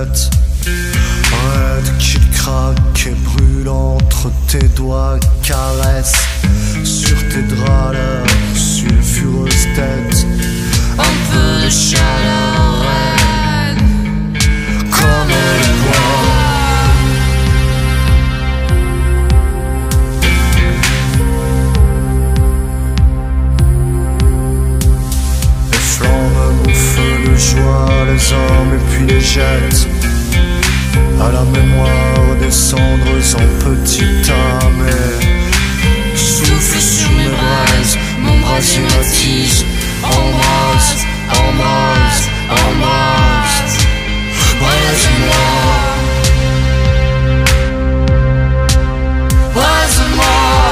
tête. Raide qui craque et brûle entre tes doigts, caresse sur tes draps leur sulfureuse tête. Un peu de chaleur raide Comme le bois. Les flammes bouffent de joie les hommes et puis les jettent à la mémoire des cendres en petits âmes. Souffle sur mes braises, mon brasier m'attise. Embrasse, embrasse, embrasse, braise-moi, braise-moi.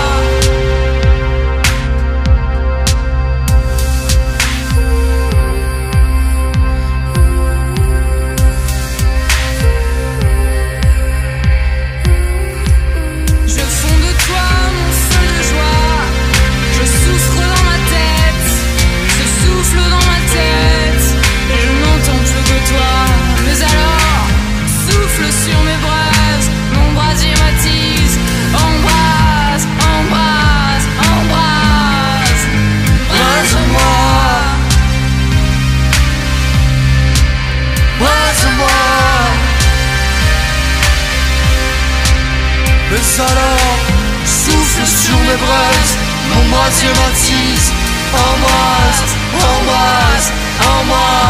Mais alors, souffle sur mes braises, mon brasier m'attise. Embrasse, embrasse, embrasse.